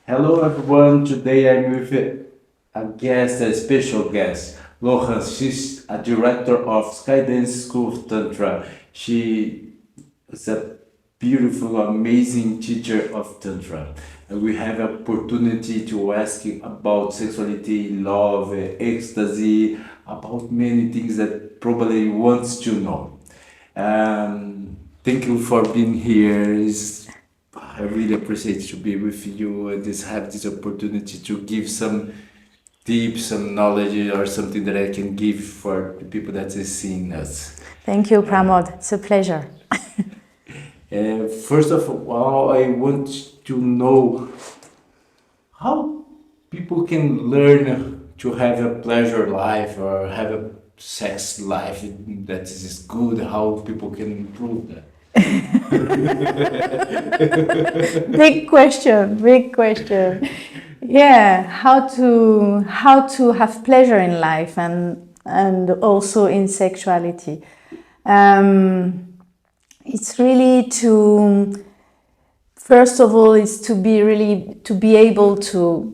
Hello everyone, today I'm with a special guest, Laurence. She's a director of Sky Dancing Tantra. She is a beautiful, amazing teacher of Tantra. And we have opportunity to ask you about sexuality, love, ecstasy, about many things that probably wants to know. Thank you for being here. I really appreciate to be with you and just have this opportunity to give some tips, some knowledge, or something that I can give for the people that is seeing us. Thank you, Pramod. It's a pleasure. First of all, I want to know how people can learn to have a pleasure life or have a sex life that is good, how people can improve that. Big question. Yeah, how to have pleasure in life and also in sexuality. It's really first of all, it's to be able to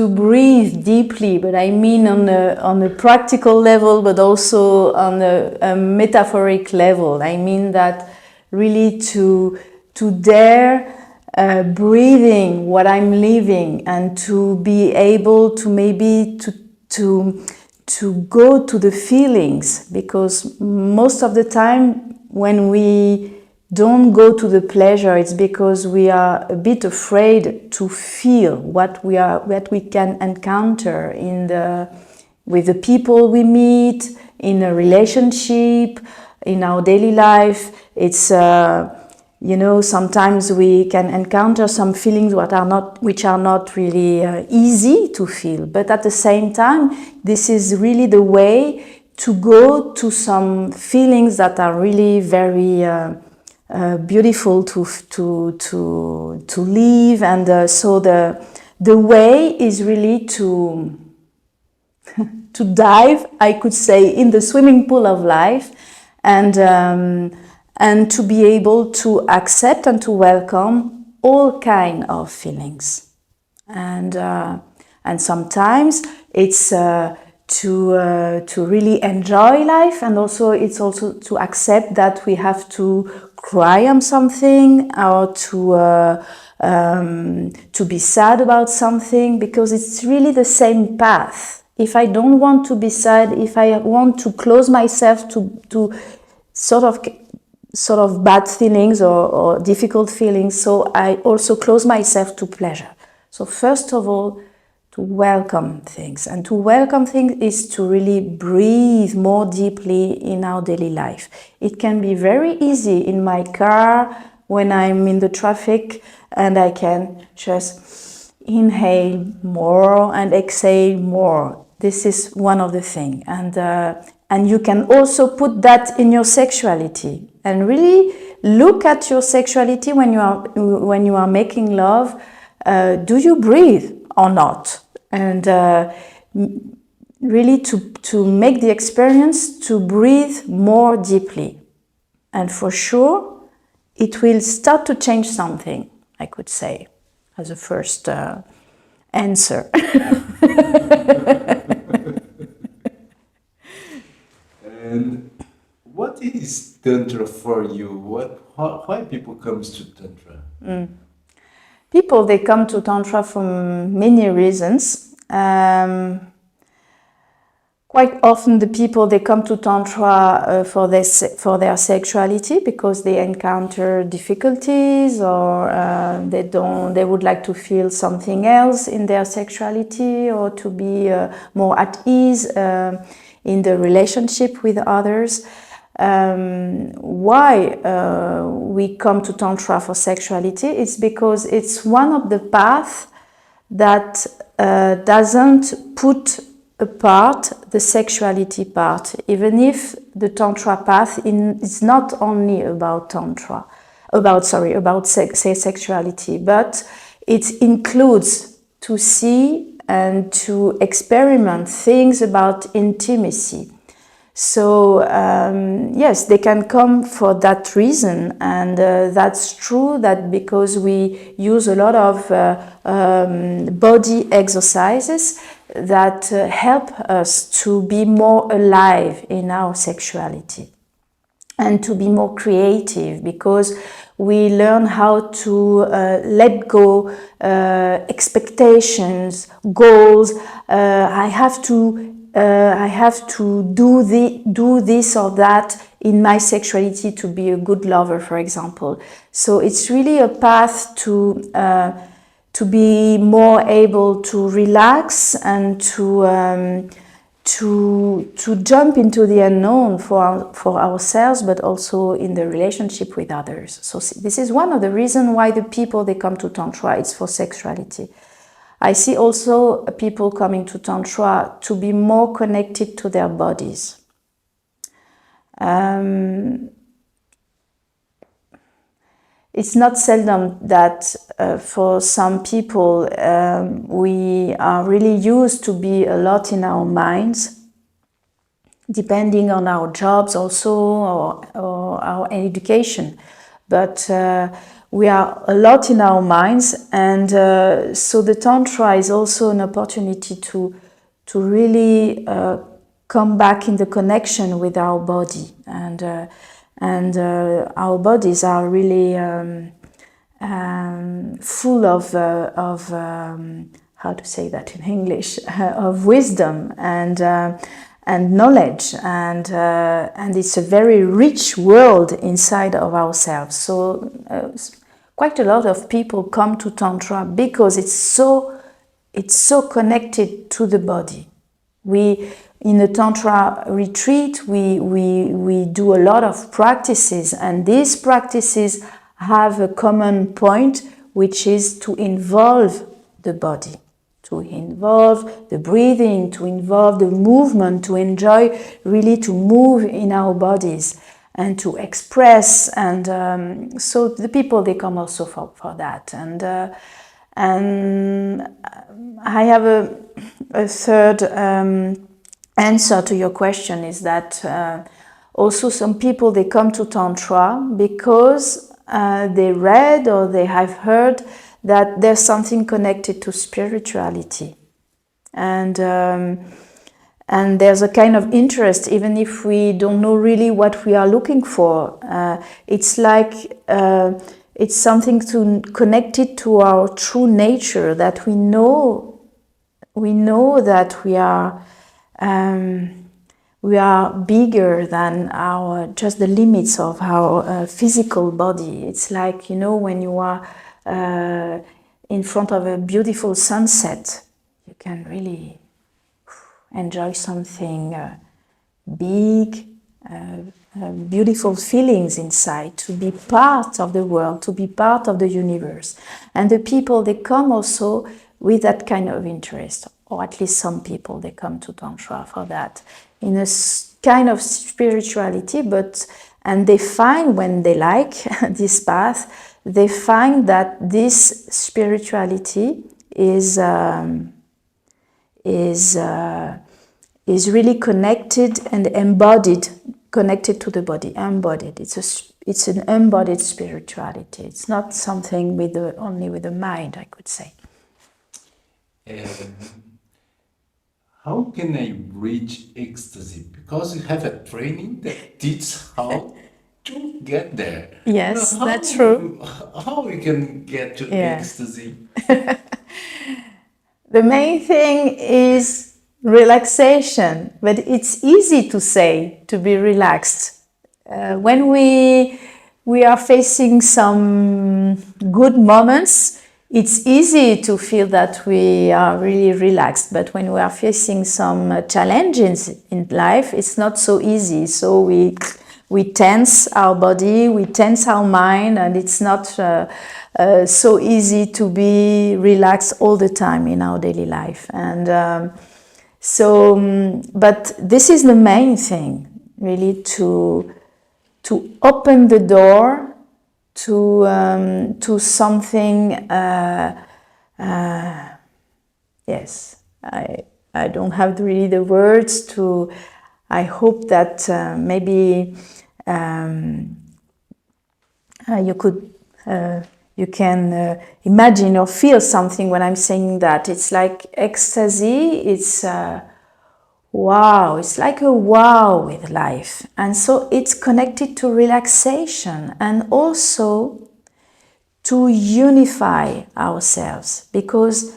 breathe deeply, but I mean on a practical level, but also on a metaphoric level. I mean that really to dare breathing what I'm living, and to be able to maybe to go to the feelings, because most of the time when we don't go to the pleasure, it's because we are a bit afraid to feel what we can encounter with the people we meet, in a relationship, in our daily life. It's sometimes we can encounter some feelings which are not really easy to feel, but at the same time, this is really the way to go to some feelings that are really very beautiful to live, and so the way is really to dive, I could say, in the swimming pool of life, and to be able to accept and to welcome all kind of feelings, and sometimes it's to really enjoy life, and also it's also to accept that we have to cry on something, or to be sad about something, because it's really the same path. If I don't want to be sad, if I want to close myself to sort of bad feelings or difficult feelings, so I also close myself to pleasure. So first of all, to welcome things, and to welcome things is to really breathe more deeply in our daily life. It can be very easy in my car when I'm in the traffic, and I can just inhale more and exhale more. This is one of the things, and you can also put that in your sexuality, and really look at your sexuality when you are making love. Do you breathe or not? And really to make the experience to breathe more deeply, and for sure it will start to change something, I could say, as a first answer. And what is Tantra for you? Why people comes to Tantra? People, they come to Tantra for many reasons. Quite often the people, they come to Tantra for their sexuality, because they encounter difficulties, or they would like to feel something else in their sexuality, or to be more at ease in the relationship with others. Why we come to Tantra for sexuality? It's because it's one of the paths that doesn't put apart the sexuality part, even if the Tantra path is not only about sexuality, but it includes to see and to experiment things about intimacy. So yes, they can come for that reason, and that's true that because we use a lot of body exercises that help us to be more alive in our sexuality and to be more creative, because we learn how to let go expectations, goals. I have to do this or that in my sexuality to be a good lover, for example. So it's really a path to be more able to relax and to jump into the unknown for ourselves, but also in the relationship with others. So this is one of the reasons why the people, they come to Tantra, it's for sexuality. I see also people coming to Tantra to be more connected to their bodies. It's not seldom that for some people we are really used to be a lot in our minds, depending on our jobs also or our education. But we are a lot in our minds, and so the Tantra is also an opportunity to really come back in the connection with our body, and our bodies are really full of how to say that in English, of wisdom and knowledge, and it's a very rich world inside of ourselves. So quite a lot of people come to Tantra because it's so connected to the body. In a Tantra retreat, we do a lot of practices, and these practices have a common point, which is to involve the body, to involve the breathing, to involve the movement, to enjoy really to move in our bodies and to express. And so the people, they come also for that. And I have a third answer to your question, is that also some people, they come to Tantra because they read or they have heard that there's something connected to spirituality, and there's a kind of interest, even if we don't know really what we are looking for. It's like it's something connected to our true nature, that we know that we are bigger than just the limits of our physical body. It's like, when you are in front of a beautiful sunset, you can really enjoy something big, beautiful feelings inside, to be part of the world, to be part of the universe. And the people, they come also with that kind of interest, or at least some people, they come to Tantra for that, in a kind of spirituality, and they find, when they like this path, they find that this spirituality is really connected and embodied, connected to the body, embodied. It's an embodied spirituality. It's not something only with the mind, I could say. How can I reach ecstasy? Because you have a training that teaches how to get there. Yes, that's true. How we can get to ecstasy? The main thing is relaxation, but it's easy to say, to be relaxed. When we are facing some good moments, it's easy to feel that we are really relaxed, but when we are facing some challenges in life, it's not so easy. So we tense our body, we tense our mind, and it's not so easy to be relaxed all the time in our daily life. And but this is the main thing, really, to open the door to something. Yes, I don't have really the words to. I hope that maybe you can imagine or feel something when I'm saying that. It's like ecstasy, it's wow, it's like a wow with life. And so it's connected to relaxation and also to unify ourselves because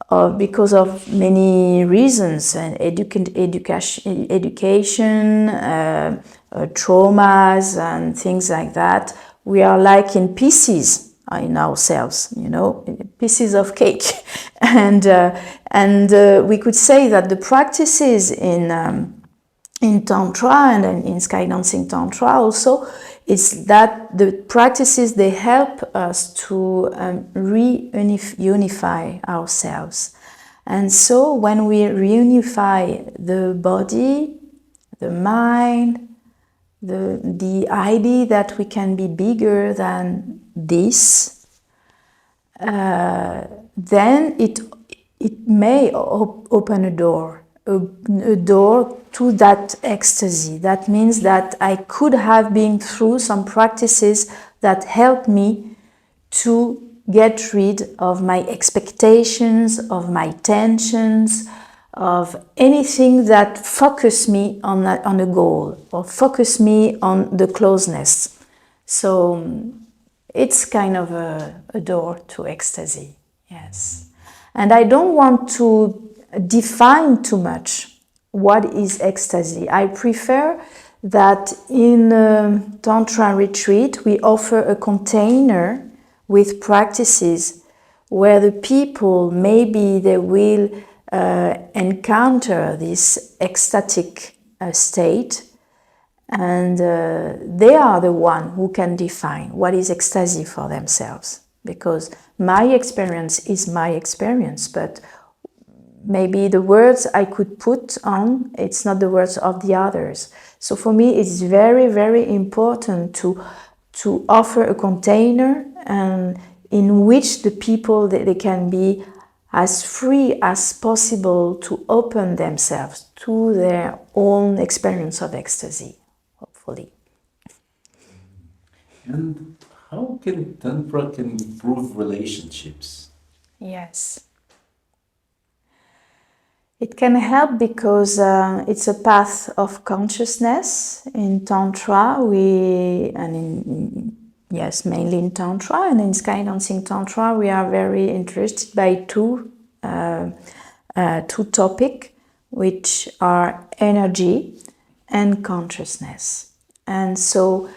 of many reasons, and education, traumas and things like that. We are like in pieces in ourselves, pieces of cake. and we could say that the practices in Tantra and in Sky Dancing Tantra also, is that the practices, they help us to reunify ourselves. And so when we reunify the body, the mind, the idea that we can be bigger than this, then it may open a door to that ecstasy. That means that I could have been through some practices that helped me to get rid of my expectations, of my tensions, of anything that focus me on a goal or focus me on the closeness. So it's kind of a door to ecstasy, yes. And I don't want to define too much what is ecstasy. I prefer that in a Tantra retreat we offer a container with practices where the people, maybe they will encounter this ecstatic state, and they are the one who can define what is ecstasy for themselves, because my experience is my experience, but maybe the words I could put on, it's not the words of the others. So for me, it's very, very important to offer a container in which the people, they can be as free as possible to open themselves to their own experience of ecstasy, hopefully. And how can Tantra improve relationships? Yes. It can help because it's a path of consciousness. In Tantra, mainly in Tantra and in Sky Dancing Tantra, we are very interested by two topics, which are energy and consciousness. And so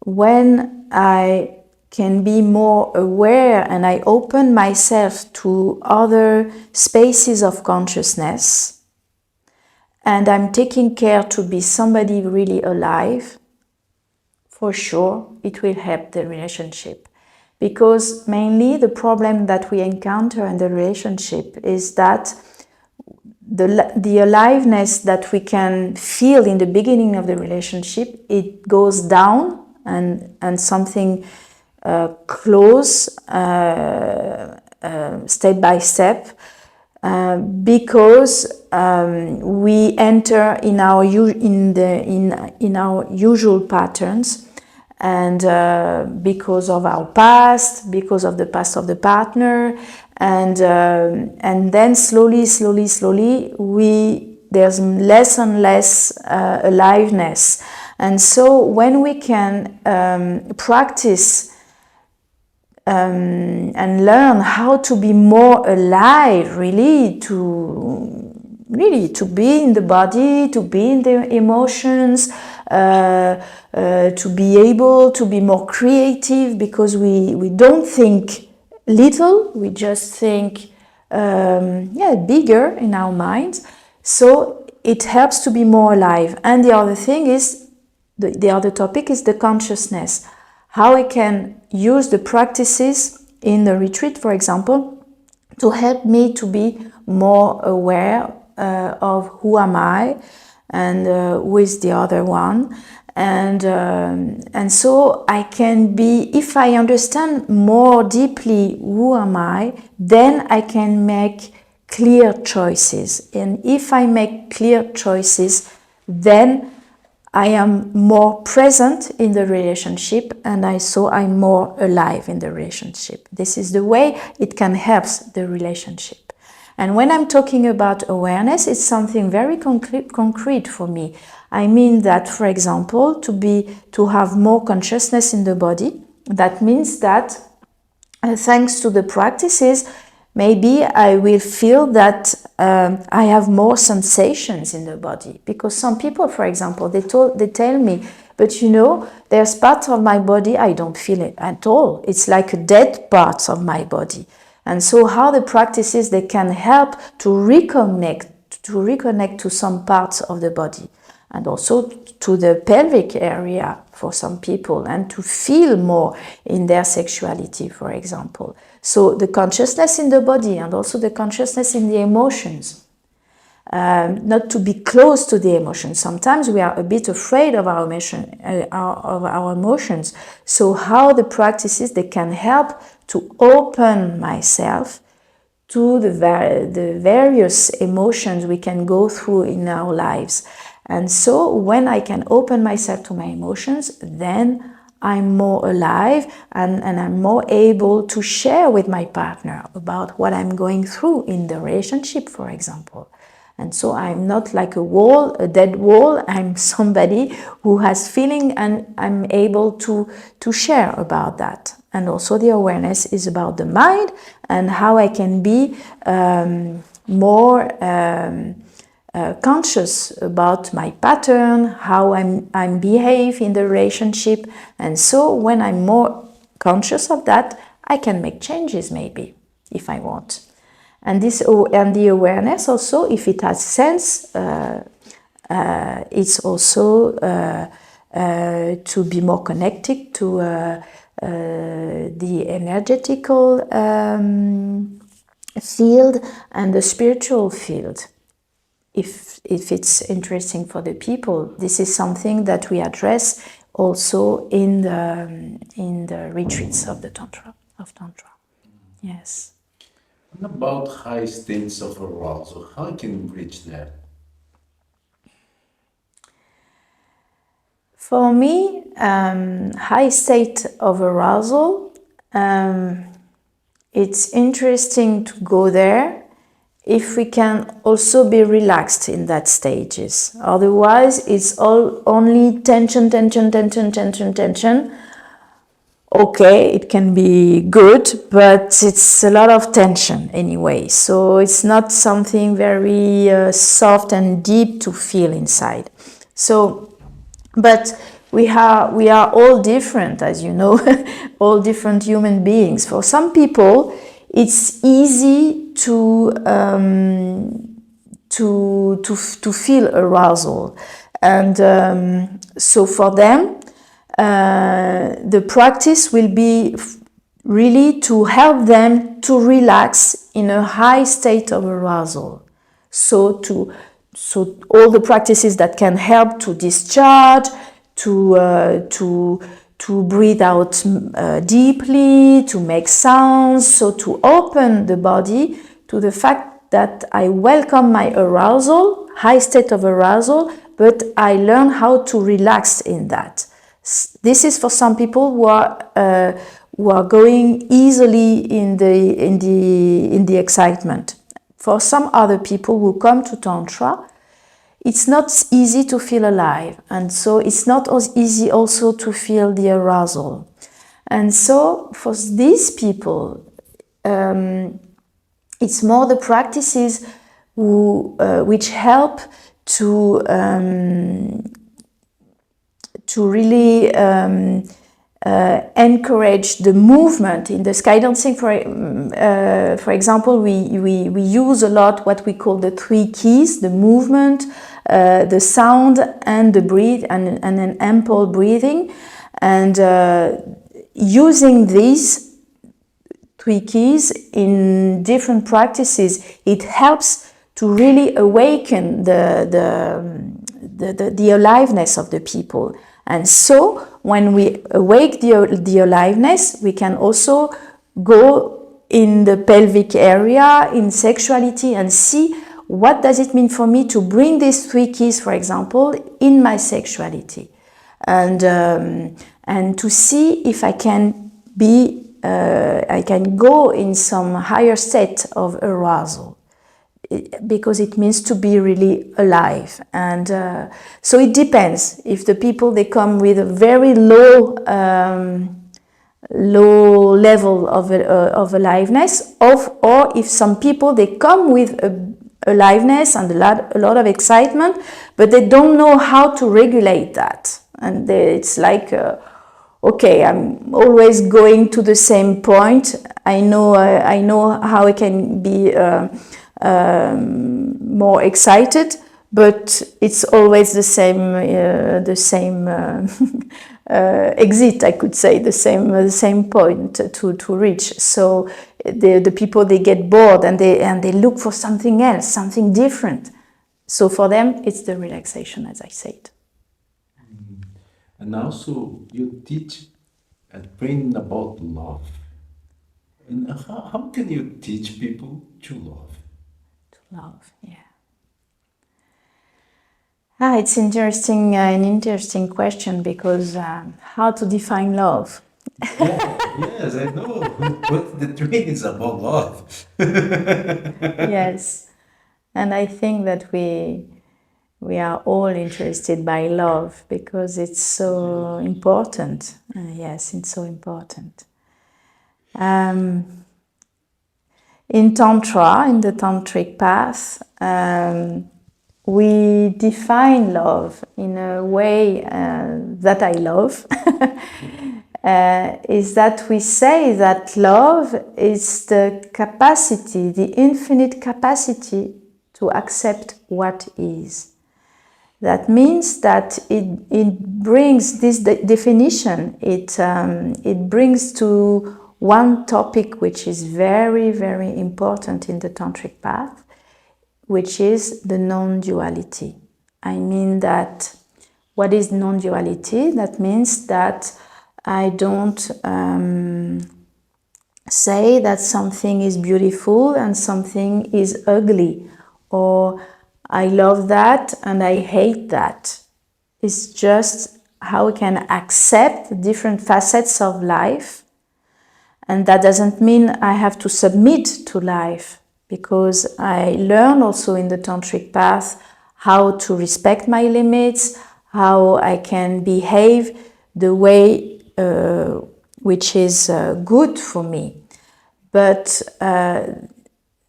when I can be more aware and I open myself to other spaces of consciousness, and I'm taking care to be somebody really alive, for sure it will help the relationship. Because mainly the problem that we encounter in the relationship is that the aliveness that we can feel in the beginning of the relationship, it goes down and something close step by step, because we enter in our usual patterns, and because of our past, because of the past of the partner, and then slowly there's less and less aliveness. And so when we can practice and learn how to be more alive, really to be in the body, to be in the emotions, to be able to be more creative, because we don't think little, we just think bigger in our minds. So it helps to be more alive. And the other thing is, the other topic is the consciousness. How I can use the practices in the retreat, for example, to help me to be more aware of who am I and who is the other one. And so I can be, if I understand more deeply who am I, then I can make clear choices. And if I make clear choices, then I am more present in the relationship, and I'm more alive in the relationship. This is the way it can help the relationship. And when I'm talking about awareness, it's something very concrete for me. I mean that, for example, to have more consciousness in the body. That means that thanks to the practices, maybe I will feel that I have more sensations in the body. Because some people, for example, they tell me, but you know, there's parts of my body I don't feel it at all. It's like a dead parts of my body. And so how the practices, they can help to reconnect to some parts of the body, and also to the pelvic area for some people, and to feel more in their sexuality, for example. So the consciousness in the body, and also the consciousness in the emotions. Not to be close to the emotions. Sometimes we are a bit afraid of our emotions. So how the practices, they can help to open myself to the various emotions we can go through in our lives. And so when I can open myself to my emotions, then I'm more alive, and I'm more able to share with my partner about what I'm going through in the relationship, for example. And so I'm not like a dead wall. I'm somebody who has feeling, and I'm able to share about that. And also the awareness is about the mind, and how I can be more conscious about my pattern, how I'm behave in the relationship. And so when I'm more conscious of that, I can make changes, maybe, if I want. And the awareness also, if it has sense, it's also to be more connected to the energetical field and the spiritual field. If it's interesting for the people, this is something that we address also in the retreats of Tantra. Yes. What about high states of arousal? How can we reach that? For me, high state of arousal, it's interesting to go there if we can also be relaxed in that stages. Otherwise, it's only tension. Okay, it can be good, but it's a lot of tension anyway. So it's not something very soft and deep to feel inside. So, but we are all different, as you know, all different human beings. For some people, it's easy to feel arousal, and so for them, the practice will be really to help them to relax in a high state of arousal. So all the practices that can help to discharge, to breathe out deeply, to make sounds, so to open the body to the fact that I welcome my arousal, high state of arousal, but I learn how to relax in that. This is for some people who are going easily in the excitement. For some other people who come to Tantra, it's not easy to feel alive, and so it's not as easy also to feel the arousal. And so for these people, it's more the practices which help to really encourage the movement in the sky dancing. For example, we use a lot what we call the 3 keys: the movement, the sound, and the breathe, and an ample breathing. And using these 3 keys in different practices, it helps to really awaken the aliveness of the people. And so when we awake the aliveness, we can also go in the pelvic area, in sexuality, and see what does it mean for me to bring these 3 keys, for example, in my sexuality, and to see if I can I can go in some higher state of arousal, because it means to be really alive. And so it depends. If the people, they come with a very low level of aliveness, or if some people, they come with aliveness and a lot of excitement, but they don't know how to regulate that. And it's like, okay, I'm always going to the same point. I know how I can be more excited, but it's always the same exit, I could say, the same point to reach. So the people, they get bored and they look for something else, something different. So for them, it's the relaxation, as I said. And also, you teach and train about love. And how can you teach people to love? To love, yeah. It's interesting, an interesting question, because how to define love? Yes, I know. But the training is about love. Yes, and I think that we are all interested by love, because it's so important. Yes, it's so important. In Tantra, in the Tantric path, we define love in a way that I love, is that we say that love is the capacity, the infinite capacity to accept what is. That means that it brings this definition, it brings to one topic which is very, very important in the Tantric path, which is the non-duality. I mean that, what is non-duality? That means that I don't say that something is beautiful and something is ugly, or I love that and I hate that. It's just how we can accept different facets of life. And that doesn't mean I have to submit to life, because I learn also in the Tantric path how to respect my limits, how I can behave the way which is good for me. But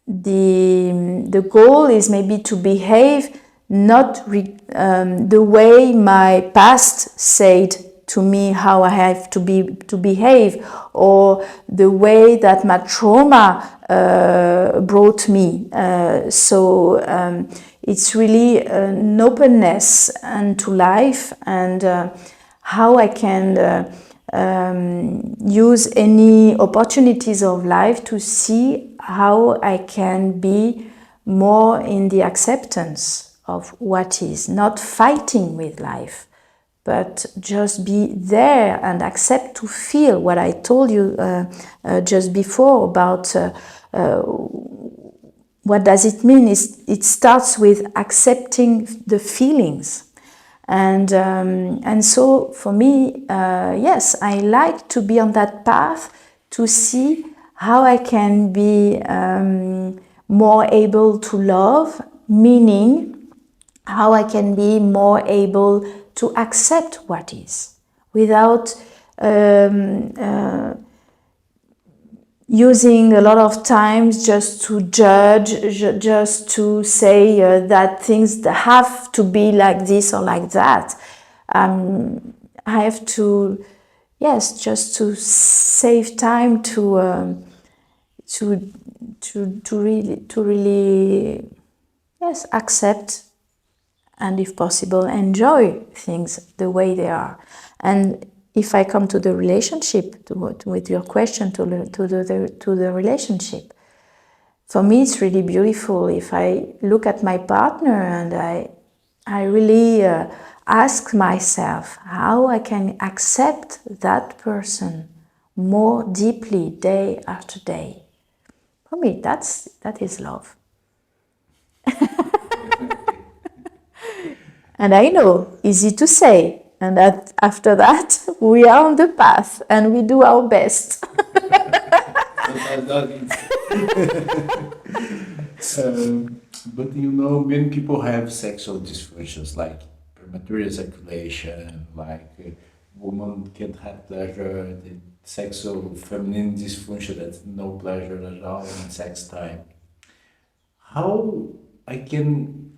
the goal is maybe to behave not the way my past said to me how I have to behave, or the way that my trauma brought me. So it's really an openness to life, and how I can use any opportunities of life to see how I can be more in the acceptance of what is, not fighting with life, but just be there and accept to feel what I told you just before about what does it mean. It starts with accepting the feelings. And so for me, yes, I like to be on that path to see how I can be more able to love, meaning how I can be more able to accept what is, without using a lot of times just to judge, just to say that things have to be like this or like that. I have to, yes, just to save time to really, yes, accept, and if possible, enjoy things the way they are. And if I come to the relationship, with your question, to the relationship, for me it's really beautiful if I look at my partner and I really ask myself how I can accept that person more deeply day after day. For me, that is love. And I know, easy to say, and that after that we are on the path and we do our best. But you know, many people have sexual dysfunctions like premature ejaculation, like woman can't have pleasure, the sexual feminine dysfunction, that's no pleasure at all in sex time. How I can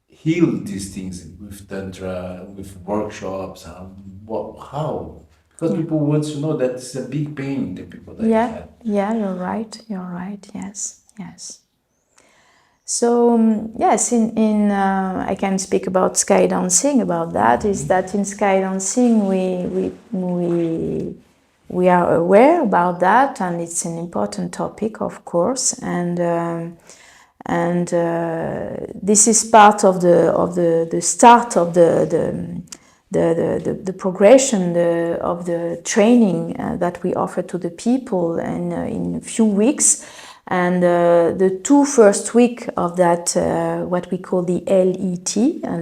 heal these things with Tantra, with workshops, how? Because people want to know that it's a big pain, the people that have. Yeah, you're right, yes. So yes, in I can speak about Sky Dancing about that. Is that in Sky Dancing we are aware about that, and it's an important topic, of course, and this is part of the start of the progression of the training that we offer to the people in a few weeks. And the 2 first week of that, what we call the LET,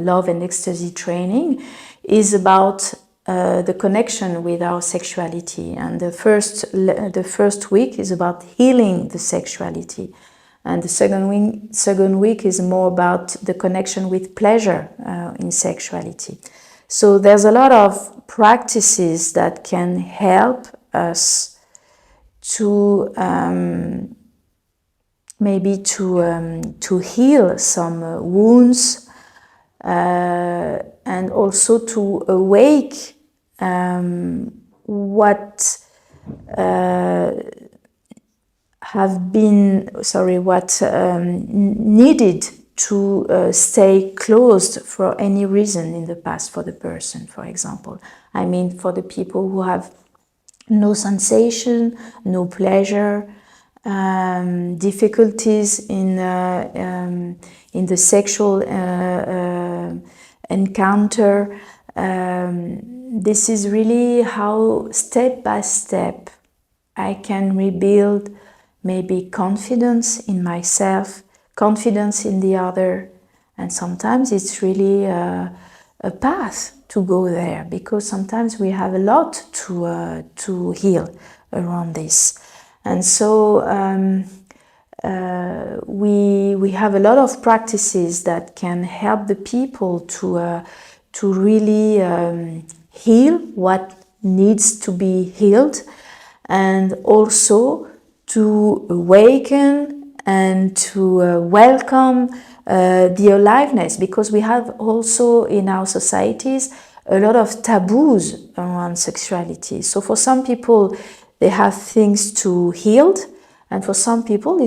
Love and Ecstasy Training, is about the connection with our sexuality. And the first week is about healing the sexuality. And the second week is more about the connection with pleasure in sexuality. So there's a lot of practices that can help us to maybe to heal some wounds and also to awake what needed to stay closed for any reason in the past for the person, for example. I mean, for the people who have no sensation, no pleasure, difficulties in the sexual encounter. This is really how step by step I can rebuild maybe confidence in myself, confidence in the other, and sometimes it's really a path to go there, because sometimes we have a lot to heal around this. And so we have a lot of practices that can help the people to really heal what needs to be healed, and also to awaken and to welcome the aliveness, because we have also in our societies a lot of taboos around sexuality. So for some people they have things to heal, and for some people they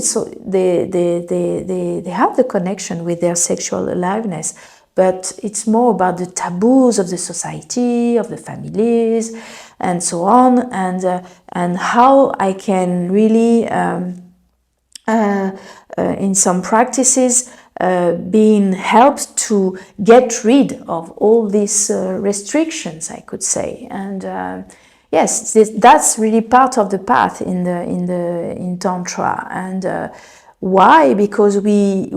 have the connection with their sexual aliveness, but it's more about the taboos of the society, of the families, and so on, and how I can really in some practices being helped to get rid of all these restrictions, I could say. And yes, that's really part of the path in Tantra. And why? Because we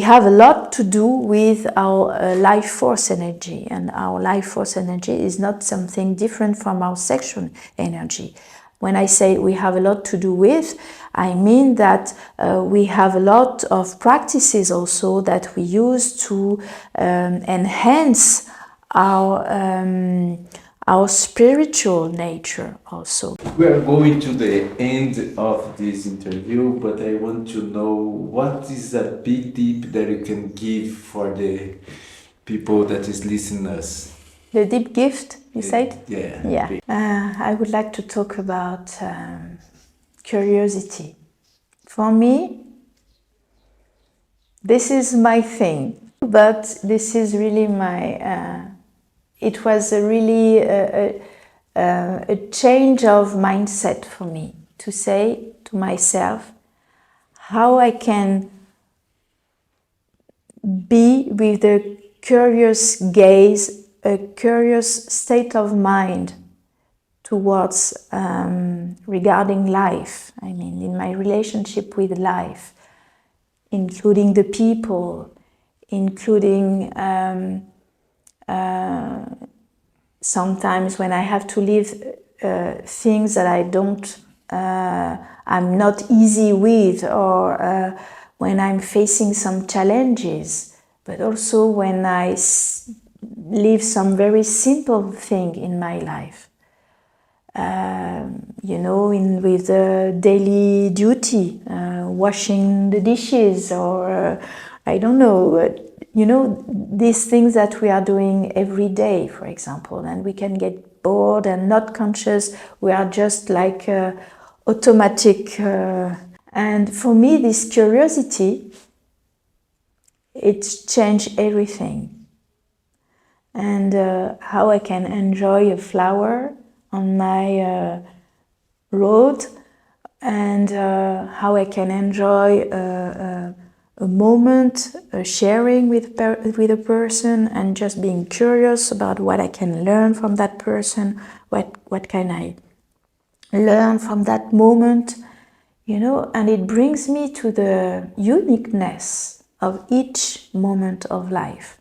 have a lot to do with our life force energy, and our life force energy is not something different from our sexual energy. When I say we have a lot to do with, I mean that we have a lot of practices also that we use to enhance our spiritual nature also. We are going to the end of this interview, but I want to know what is a big tip that you can give for the people that is listening us. The deep gift, you said? Yeah. I would like to talk about curiosity. For me, this is my thing, but this is really my... it was really a change of mindset for me, to say to myself how I can be with a curious gaze, a curious state of mind towards regarding life. I mean, in my relationship with life, including the people, including sometimes when I have to leave things that I'm not easy with, or when I'm facing some challenges, but also when I leave some very simple thing in my life. With the daily duty, washing the dishes, or I don't know, these things that we are doing every day, for example, and we can get bored and not conscious. We are just like automatic. And for me, this curiosity, it's changed everything. And how I can enjoy a flower on my road, and how I can enjoy a moment, sharing with a person, and just being curious about what I can learn from that person, what can I learn from that moment, and it brings me to the uniqueness of each moment of life.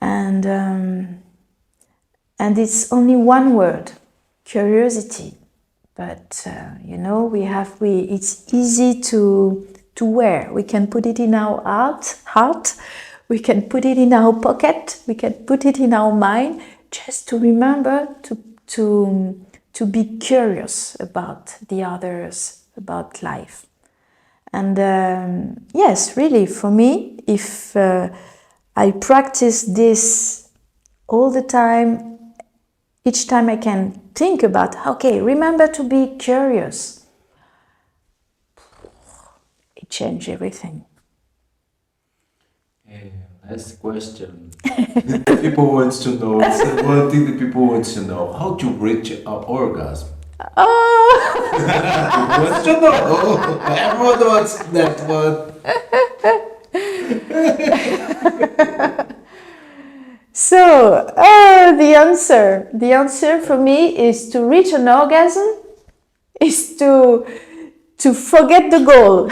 And it's only one word, curiosity. But it's easy to wear. We can put it in our heart, we can put it in our pocket, we can put it in our mind, just to remember to be curious about the others, about life. And yes, really, for me, if I practice this all the time, each time I can think about, okay, remember to be curious. It changed everything. Last question. People want to know, one thing that people want to know, how to reach an orgasm? Oh! Wants to know. Everyone wants that one. So, the answer for me is to reach an orgasm is to forget the goal.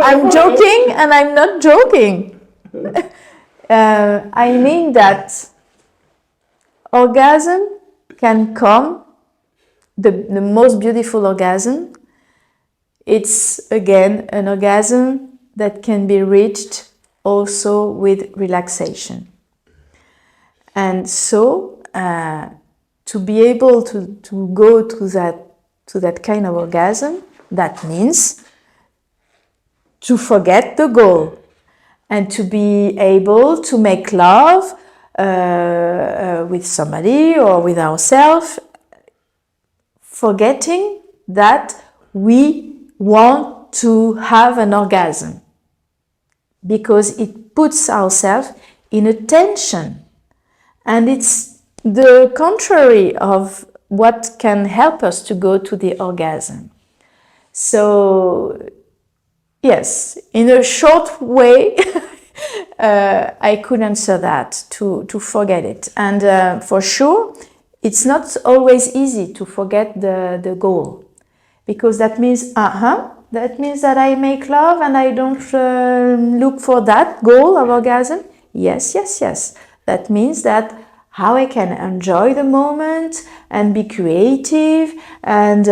I'm joking, and I'm not joking. I mean that orgasm can come, the most beautiful orgasm, it's again an orgasm that can be reached also with relaxation. And so to be able to go to that kind of orgasm, that means to forget the goal and to be able to make love with somebody or with ourselves, forgetting that we want to have an orgasm, because it puts ourselves in a tension, and it's the contrary of what can help us to go to the orgasm. So yes, in a short way, I could answer that, to forget it. And for sure, it's not always easy to forget the goal, because that means, that means that I make love and I don't look for that goal of orgasm. Yes. That means that how I can enjoy the moment and be creative and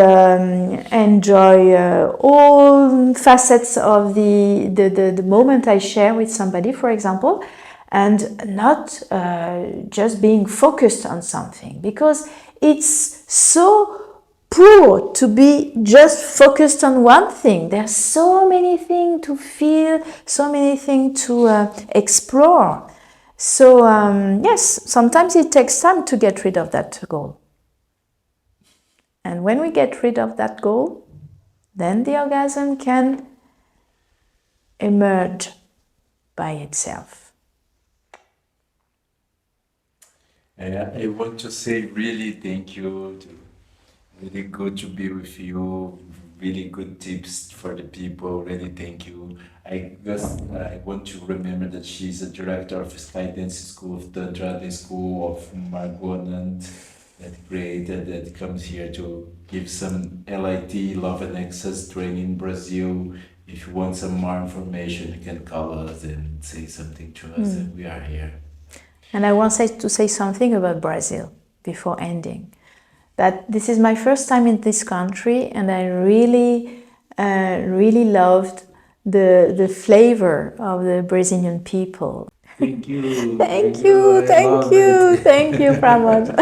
enjoy all facets of the moment I share with somebody, for example, and not just being focused on something, because it's so poor to be just focused on one thing. There's so many things to feel, so many things to explore. So yes, sometimes it takes time to get rid of that goal. And when we get rid of that goal, then the orgasm can emerge by itself. I want to say really thank you. Really good to be with you. really good tips for the people. Really, thank you. I want to remember that she's a director of Sky Dancing School of Tantra, the school of Margonand that created, that comes here to give some LIT, Love and Access training in Brazil. If you want some more information, you can call us and say something to us, and we are here. And I want to say something about Brazil before ending. That this is my first time in this country, and I really loved the flavor of the Brazilian people. Thank you. Thank you, Pramod.